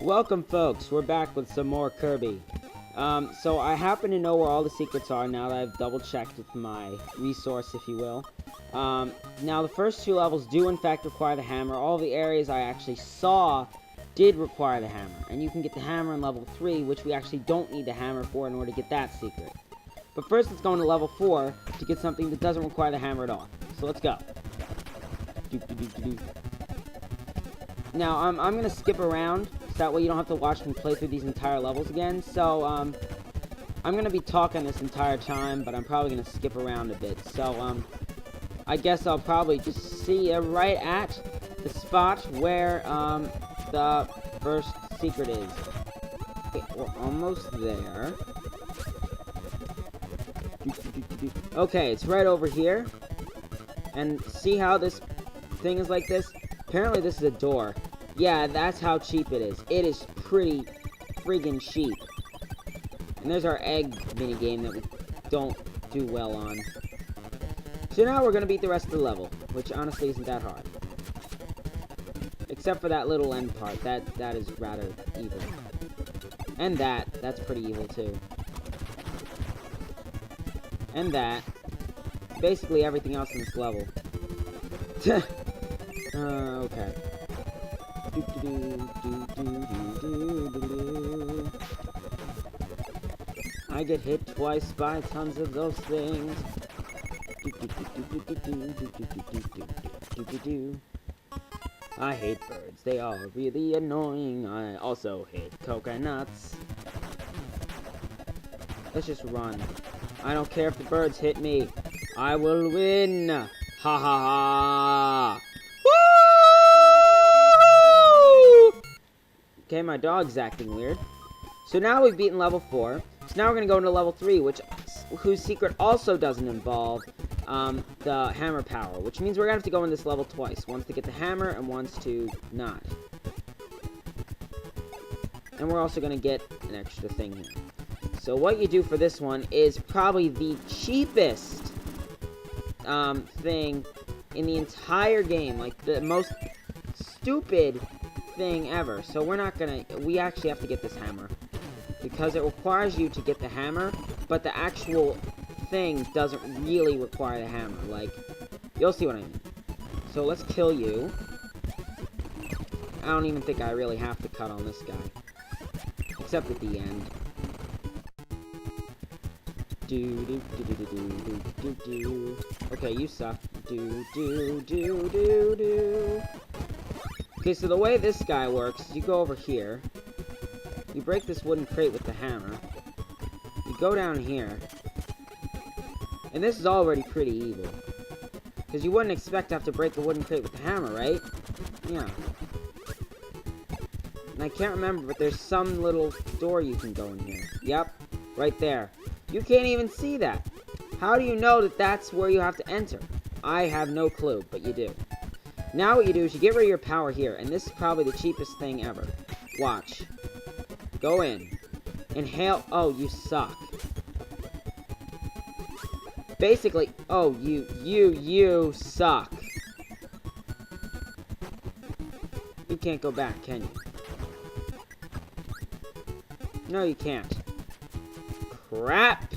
Welcome, folks. We're back with some more Kirby. So I happen to know where all the secrets are now that I've double-checked with my resource, if you will. Now, the first two levels do, in fact, require the hammer. All the areas I actually saw did require the hammer. And you can get the hammer in level 3, which we actually don't need the hammer for in order to get that secret. But first, let's go into level 4 to get something that doesn't require the hammer at all. So let's go. Now, I'm going to skip around, so that way you don't have to watch me play through these entire levels again. So, I'm going to be talking this entire time, but I'm probably going to skip around a bit. So, I guess I'll probably just see you right at the spot where, the first secret is. Okay, we're almost there. Okay, it's right over here. And see how this thing is like this? Apparently this is a door. Yeah, that's how cheap it is. It is pretty friggin' cheap. And there's our egg minigame that we don't do well on. So now we're gonna beat the rest of the level, which honestly isn't that hard. Except for that little end part. That is rather evil. And that's pretty evil too. And that. Basically everything else in this level. Okay. I get hit twice by tons of those things. I hate birds. They are really annoying. I also hate coconuts. Let's just run. I don't care if the birds hit me. I will win. Ha ha ha. Woo! Okay, my dog's acting weird. So now we've beaten level 4. So now we're going to go into level 3, whose secret also doesn't involve the hammer power, which means we're going to have to go in this level twice. Once to get the hammer and once to not. And we're also going to get an extra thing here. So what you do for this one is probably the cheapest thing in the entire game. Like, the most stupid thing ever. So we're not gonna... We actually have to get this hammer. Because it requires you to get the hammer, but the actual thing doesn't really require the hammer. Like, you'll see what I mean. So let's kill you. I don't even think I really have to cut on this guy. Except at the end. Okay, you suck. Okay, so the way this guy works is you go over here. You break this wooden crate with the hammer. You go down here. And this is already pretty evil. Because you wouldn't expect to have to break a wooden crate with the hammer, right? Yeah. And I can't remember, but there's some little door you can go in here. Yep, right there. You can't even see that. How do you know that that's where you have to enter? I have no clue, but you do. Now what you do is you get rid of your power here, and this is probably the cheapest thing ever. Watch. Go in. Inhale. Oh, you suck. Basically, oh, you suck. You can't go back, can you? No, you can't. Crap!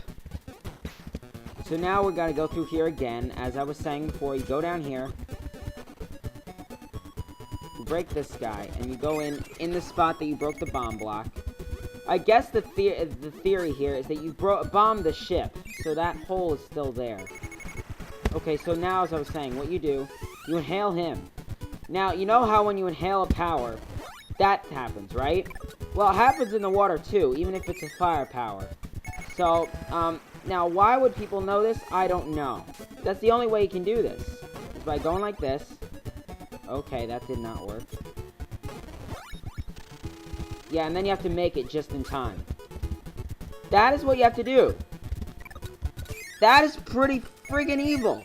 So now we gotta go through here again. As I was saying before, you go down here. You break this guy, and you go in the spot that you broke the bomb block. I guess the theory here is that you bombed the ship, so that hole is still there. Okay, so now as I was saying, what you do, you inhale him. Now, you know how when you inhale a power, that happens, right? Well, it happens in the water too, even if it's a fire power. So, now why would people know this? I don't know. That's the only way you can do this, is by going like this. Okay, that did not work. Yeah, and then you have to make it just in time. That is what you have to do. That is pretty friggin' evil.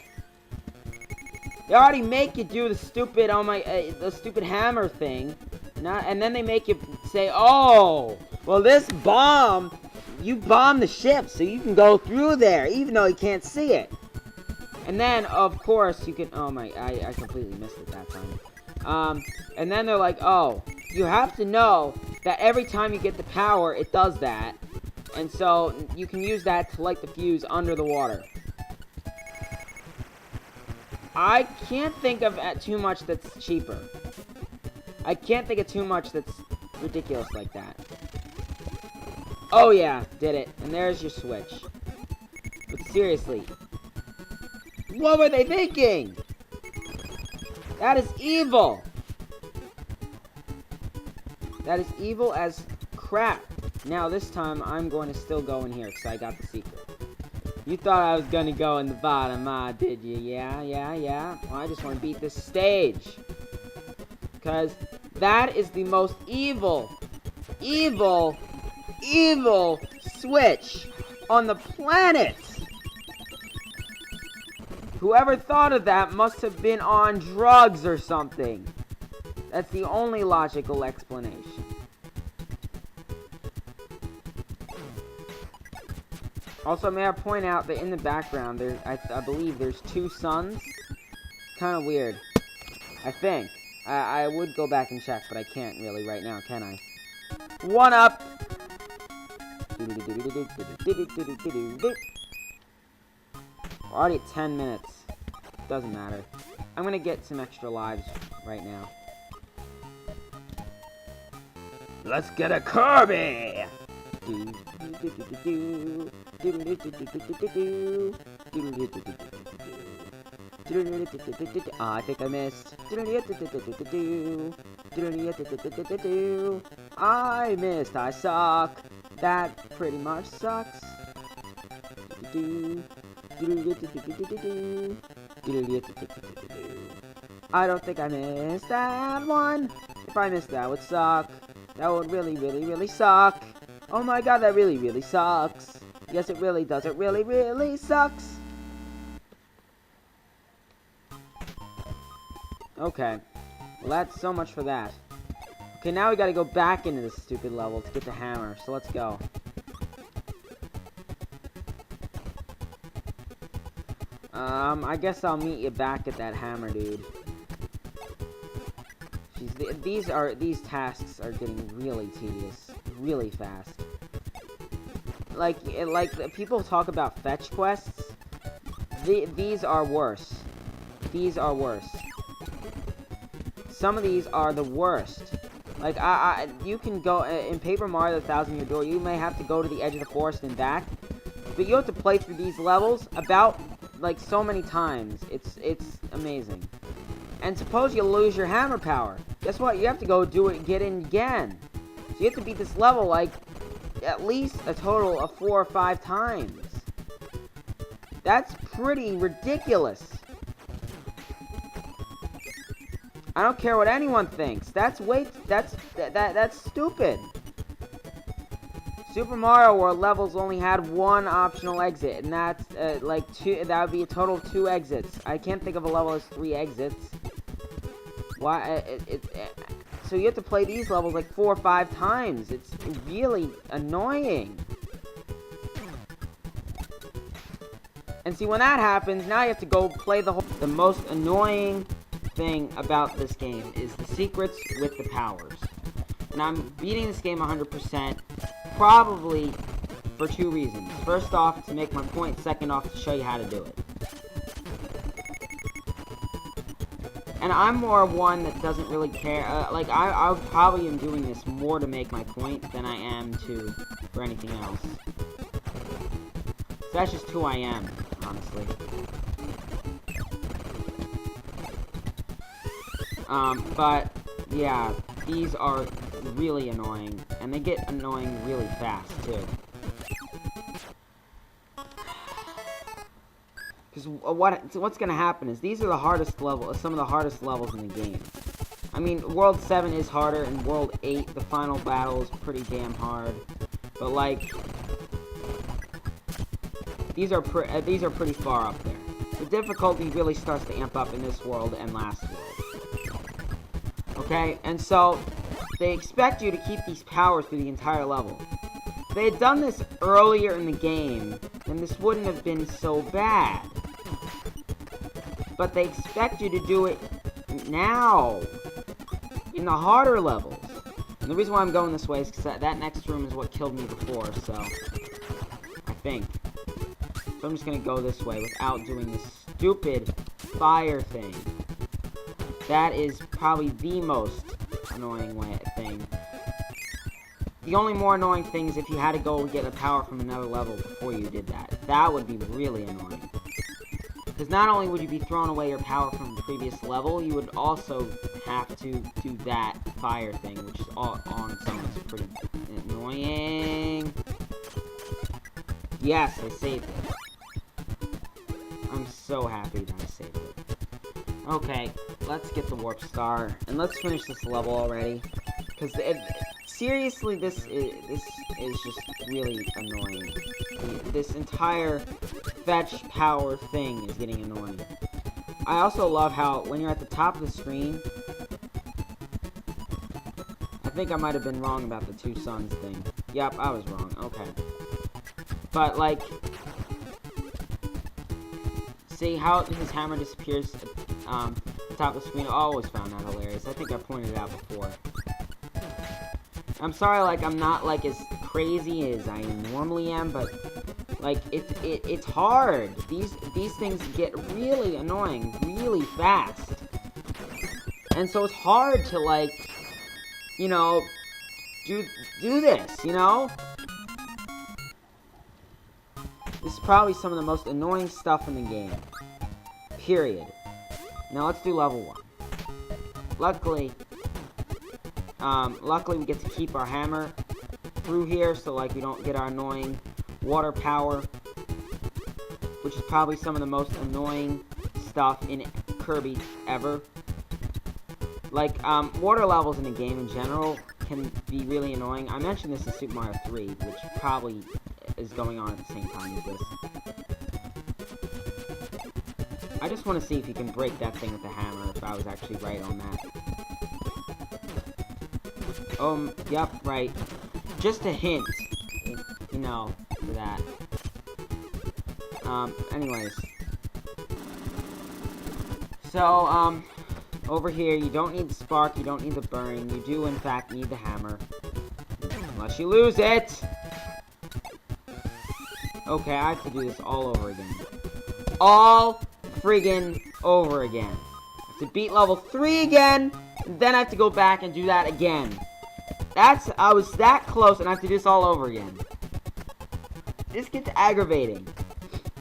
They already make you do the stupid, the stupid hammer thing. And then they make you say, oh, well this bomb, you bomb the ship so you can go through there, even though you can't see it. And then, of course, you can, oh my, I completely missed it that time. And then they're like, oh, you have to know that every time you get the power, it does that. And so, you can use that to light the fuse under the water. I can't think of too much that's cheaper. I can't think of too much that's ridiculous like that. Oh yeah, did it. And there's your switch. But seriously, what were they thinking? That is evil. That is evil as crap. Now this time, I'm going to still go in here because I got the secret. You thought I was gonna go in the bottom, did you? Yeah. Well, I just want to beat this stage. Because that is the most evil switch on the planet. Whoever thought of that must have been on drugs or something. That's the only logical explanation. Also, may I point out that in the background, I believe there's 2 suns. Kind of weird. I think. I would go back and check, but I can't really right now, can I? 1 up! We're already at 10 minutes. Doesn't matter. I'm gonna get some extra lives right now. Let's get a Kirby! I think I missed. I missed. I suck. That pretty much sucks. I don't think I missed that one. If I missed that would suck. That would really suck. Oh my god, that really sucks. Yes, it really does. It really sucks. Okay. Well, that's so much for that. Okay, now we gotta go back into this stupid level to get the hammer. So let's go. I guess I'll meet you back at that hammer, dude. Jeez, these tasks are getting really tedious, really fast. Like people talk about fetch quests. These are worse. These are worse. Some of these are the worst. Like you can go in Paper Mario: The 1,000-Year Door. You may have to go to the edge of the forest and back, but you have to play through these levels about like so many times. It's amazing. And suppose you lose your hammer power. Guess what? You have to go do it, get in again. So you have to beat this level like at least a total of 4 or 5 times. That's pretty ridiculous. I don't care what anyone thinks. That's stupid. Super Mario World levels only had 1 optional exit, and that's like 2. That would be a total of 2 exits. I can't think of a level as 3 exits. Why? So you have to play these levels like 4 or 5 times. It's really annoying. And see, when that happens, now you have to go play the whole. The most annoying thing about this game is the secrets with the powers. And I'm beating this game 100%, probably for 2 reasons. First off, to make my point. Second off, to show you how to do it. And I'm more one that doesn't really care. Like, I probably am doing this more to make my point than I am for anything else. So that's just who I am, honestly. But, yeah, these are really annoying. And they get annoying really fast, too. Because what's going to happen is these are the hardest levels, some of the hardest levels in the game. I mean, World 7 is harder, and World 8, the final battle, is pretty damn hard. But, like, these are pretty far up there. The difficulty really starts to amp up in this world and last world. Okay? And so, they expect you to keep these powers through the entire level. If they had done this earlier in the game, then this wouldn't have been so bad. But they expect you to do it now, in the harder levels. And the reason why I'm going this way is because that next room is what killed me before, so... I think. So I'm just gonna go this way without doing this stupid fire thing. That is probably the most annoying thing. The only more annoying thing is if you had to go get a power from another level before you did that. That would be really annoying. Because not only would you be throwing away your power from the previous level, you would also have to do that fire thing, which is all on its own is pretty annoying. Yes, I saved it. I'm so happy that I saved it. Okay, let's get the warp star, and let's finish this level already. Because seriously, this is just really annoying. This entire fetch power thing is getting annoying. I also love how when you're at the top of the screen, I think I might have been wrong about the 2 suns thing. Yep, I was wrong. Okay. But like, see how his hammer disappears at the top of the screen? I always found that hilarious. I think I pointed it out before. I'm sorry, like, I'm not, like, as crazy as I normally am, but, like, it's hard. These things get really annoying really fast. And so it's hard to, like, you know, do this, you know? This is probably some of the most annoying stuff in the game. Period. Now let's do level 1. Luckily we get to keep our hammer through here, so like we don't get our annoying water power, which is probably some of the most annoying stuff in Kirby ever. Like, water levels in a game in general can be really annoying. I mentioned this in Super Mario 3, which probably is going on at the same time as this. I just want to see if you can break that thing with the hammer, if I was actually right on that. Yep, right. Just a hint, you know, for that. Anyways. So, over here, you don't need the spark, you don't need the burn, you do, in fact, need the hammer. Unless you lose it! Okay, I have to do this all over again. All friggin' over again. I have to beat level 3 again, and then I have to go back and do that again. I was that close, and I have to do this all over again. This gets aggravating.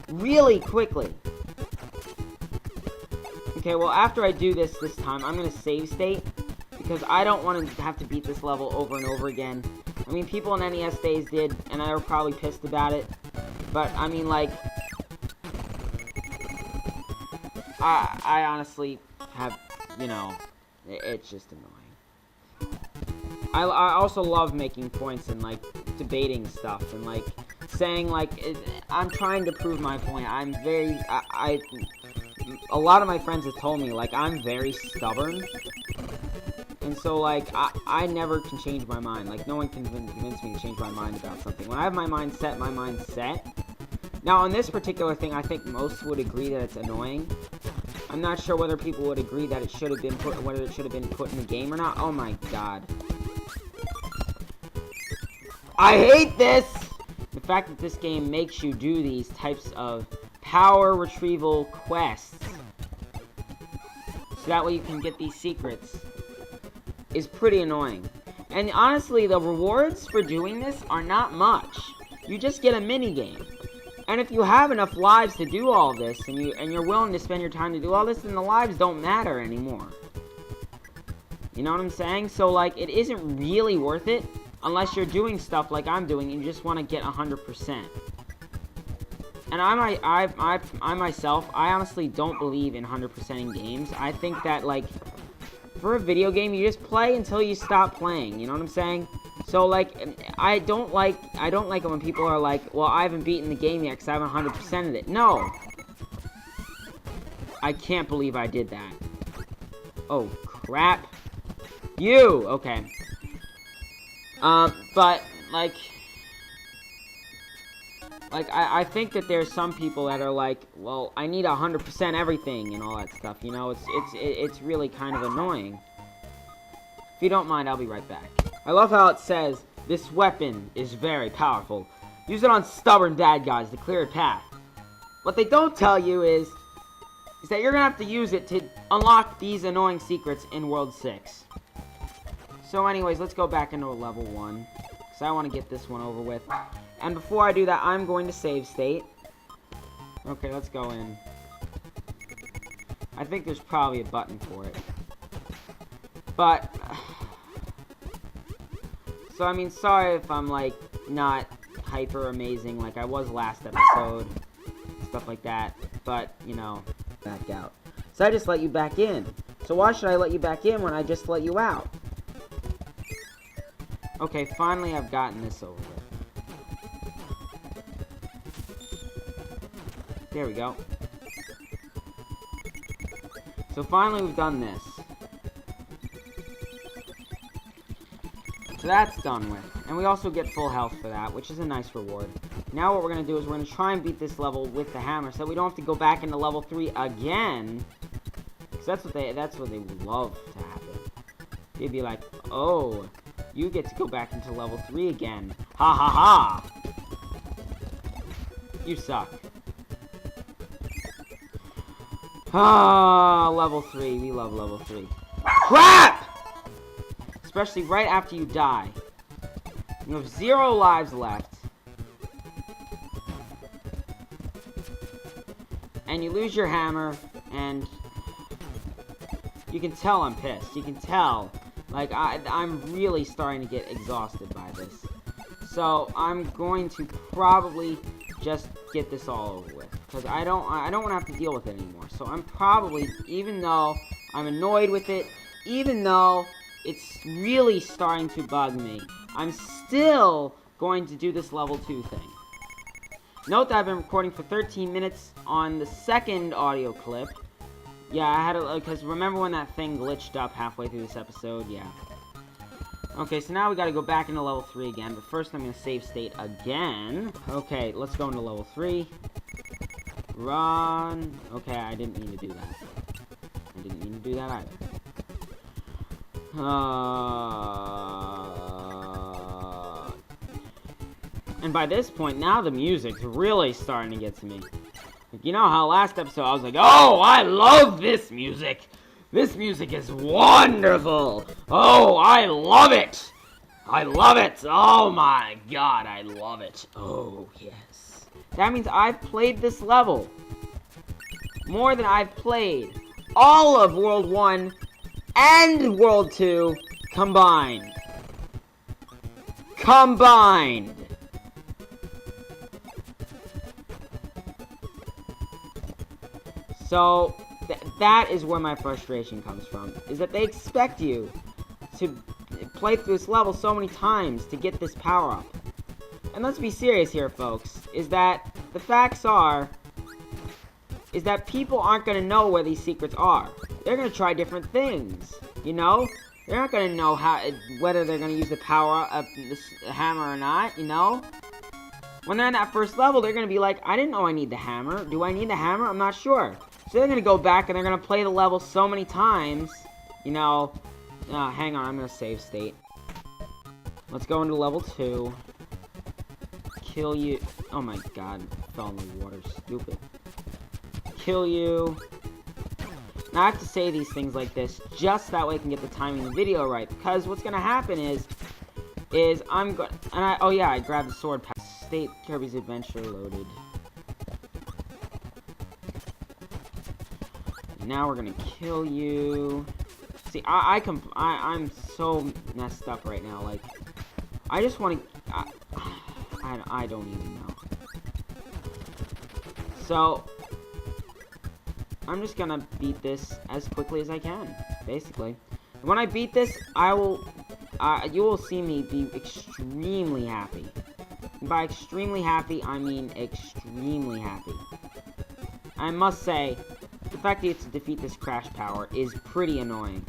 Really quickly. Okay, well, after I do this time, I'm gonna save state, because I don't want to have to beat this level over and over again. I mean, people in NES days did, and I were probably pissed about it. But, I mean, like, I honestly have, you know, it's just annoying. I also love making points and, like, debating stuff and, like, saying, like, I'm trying to prove my point. I'm very, a lot of my friends have told me, like, I'm very stubborn. And so, like, I never can change my mind. Like, no one can convince me to change my mind about something. When I have my mind set, my mind's set. Now, on this particular thing, I think most would agree that it's annoying. I'm not sure whether people would agree that it should have been put, whether it should have been put in the game or not. Oh my god. I hate this! The fact that this game makes you do these types of power retrieval quests, so that way you can get these secrets, is pretty annoying. And honestly, the rewards for doing this are not much. You just get a mini game. And if you have enough lives to do all this, and you're willing to spend your time to do all this, then the lives don't matter anymore. You know what I'm saying? So, like, it isn't really worth it unless you're doing stuff like I'm doing and you just want to get 100%. And I myself, I honestly don't believe in 100%ing games. I think that, like, for a video game, you just play until you stop playing. You know what I'm saying? So, like, I don't like it when people are like, well, I haven't beaten the game yet because I haven't 100%ed it. No! I can't believe I did that. Oh, crap. You! Okay. But, like, I think that there's some people that are like, well, I need 100% everything and all that stuff, you know? It's really kind of annoying. If you don't mind, I'll be right back. I love how it says, this weapon is very powerful. Use it on stubborn bad guys to clear a path. What they don't tell you is that you're going to have to use it to unlock these annoying secrets in World 6. So anyways, let's go back into level 1. Because I want to get this one over with. And before I do that, I'm going to save state. Okay, let's go in. I think there's probably a button for it. But... So, I mean, sorry if I'm, like, not hyper amazing like I was last episode. Stuff like that. But, you know, back out. So I just let you back in. So why should I let you back in when I just let you out? Okay, finally I've gotten this over with. There we go. So finally we've done this. So that's done with. And we also get full health for that, which is a nice reward. Now what we're going to do is we're going to try and beat this level with the hammer so that we don't have to go back into level 3 again. Because that's what they would love to happen. They'd be like, oh, you get to go back into level 3 again. Ha ha ha! You suck. Ah, level 3. We love level 3. Crap! Especially right after you die. You have 0 lives left. And you lose your hammer, and you can tell I'm pissed. You can tell, like, I'm really starting to get exhausted by this. So, I'm going to probably just get this all over with. Because I don't want to have to deal with it anymore. So, I'm probably, even though I'm annoyed with it, even though it's really starting to bug me, I'm still going to do this level 2 thing. Note that I've been recording for 13 minutes on the second audio clip. Yeah, I had to, because remember when that thing glitched up halfway through this episode? Yeah. Okay, so now we gotta go back into level 3 again, but first I'm gonna save state again. Okay, let's go into level 3. Run. Okay, I didn't mean to do that. I didn't mean to do that either. And by this point, now the music's really starting to get to me. Like, you know how last episode I was like, oh, I love this music. This music is wonderful. Oh, I love it. I love it. Oh my god, I love it. Oh, yes. That means I've played this level more than I've played all of World 1 and World 2 combined. Combined. So, that is where my frustration comes from, is that they expect you to play through this level so many times to get this power-up. And let's be serious here, folks, is that the facts are, is that people aren't going to know where these secrets are. They're going to try different things, you know? They're not going to know whether they're going to use the power of this hammer or not, you know? When they're in that first level, they're going to be like, I didn't know I need the hammer. Do I need the hammer? I'm not sure. So they're going to go back and they're going to play the level so many times, you know. Hang on, I'm going to save state. Let's go into level 2. Kill you. Oh my god, fell in the water, stupid. Kill you. Now I have to say these things like this, just that way I can get the timing of the video right. Because what's going to happen is I'm going, and oh yeah, I grabbed the sword pack. State Kirby's Adventure loaded. Now we're gonna kill you. See, I'm so messed up right now. Like, I just want to. I don't even know. So, I'm just gonna beat this as quickly as I can, basically. And when I beat this, I will. You will see me be extremely happy. And by extremely happy, I mean extremely happy. I must say, the fact that you have to defeat this crash power is pretty annoying.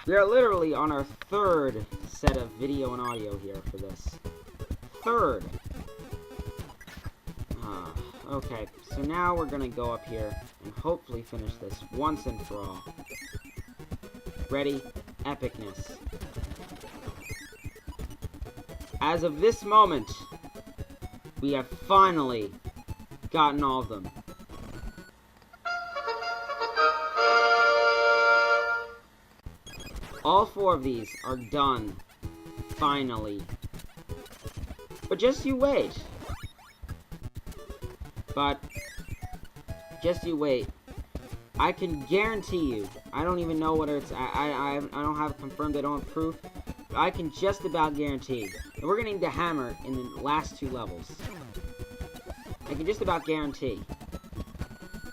We are literally on our 3rd set of video and audio here for this. 3rd. Okay, so now we're gonna go up here and hopefully finish this once and for all. Ready? Epicness. As of this moment, we have finally gotten all of them. All 4 of these are done. Finally. But just you wait. I can guarantee you, I don't even know whether it's, I don't have it confirmed, I don't have proof, but I can just about guarantee that we're gonna need the hammer in the last 2 levels. I can just about guarantee.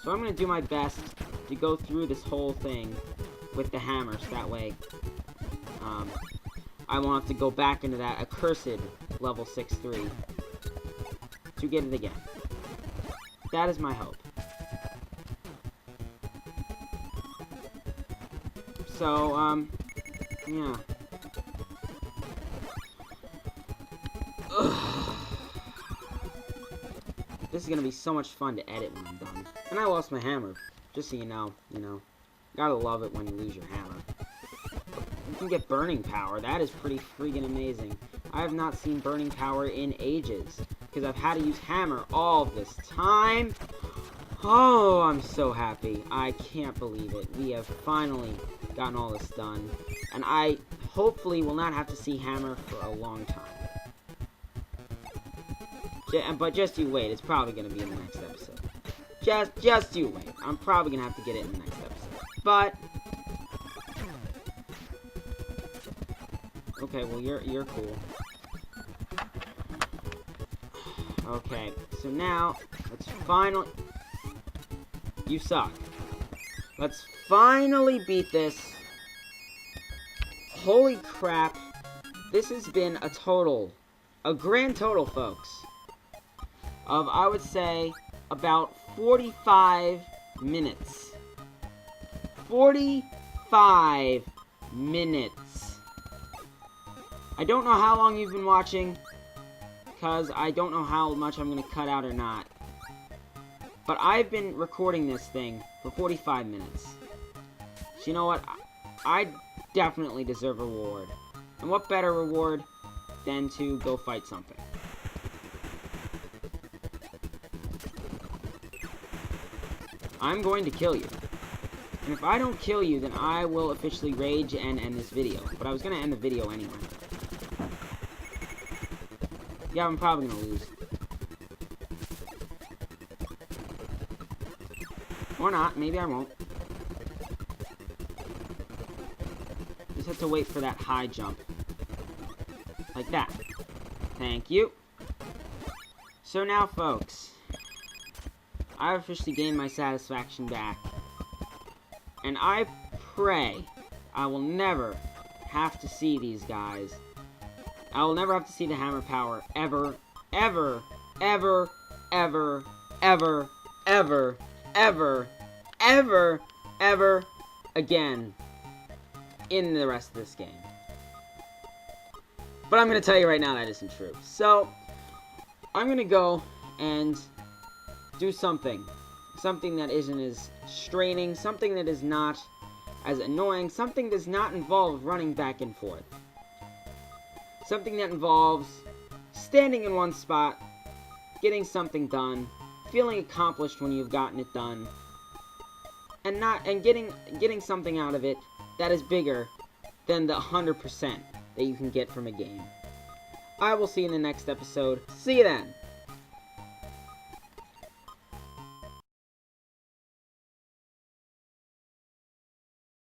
So I'm gonna do my best to go through this whole thing with the hammers, that way I won't have to go back into that accursed level 6-3 to get it again. That is my hope. So, yeah. Ugh. This is gonna be so much fun to edit when I'm done. And I lost my hammer, just so you know, Gotta love it when you lose your hammer. You can get burning power, that is pretty freaking amazing. I have not seen burning power in ages, because I've had to use hammer all this time. Oh, I'm so happy. I can't believe it. We have finally gotten all this done. And I hopefully will not have to see hammer for a long time. But just you wait. It's probably going to be in the next episode. Just you wait. I'm probably going to have to get it in the next episode. But okay, well you're cool. Okay, so now let's finally. You suck. Let's finally beat this. Holy crap. This has been a grand total, folks, of, I would say, about 45 minutes. 45 minutes. I don't know how long you've been watching, because I don't know how much I'm going to cut out or not. But I've been recording this thing for 45 minutes. So you know what? I definitely deserve a reward. And what better reward than to go fight something? I'm going to kill you. And if I don't kill you, then I will officially rage and end this video. But I was going to end the video anyway. Yeah, I'm probably going to lose. Or not. Maybe I won't. Just have to wait for that high jump. Like that. Thank you. So now, folks, I've officially gained my satisfaction back. And I pray I will never have to see these guys. I will never have to see the hammer power ever, ever, ever, ever, ever, ever, ever, ever, ever again in the rest of this game. But I'm going to tell you right now that isn't true. So, I'm going to go and do something. Something that isn't as straining, something that is not as annoying, something that does not involve running back and forth. Something that involves standing in one spot, getting something done, feeling accomplished when you've gotten it done, and getting something out of it that is bigger than the 100% that you can get from a game. I will see you in the next episode. See you then!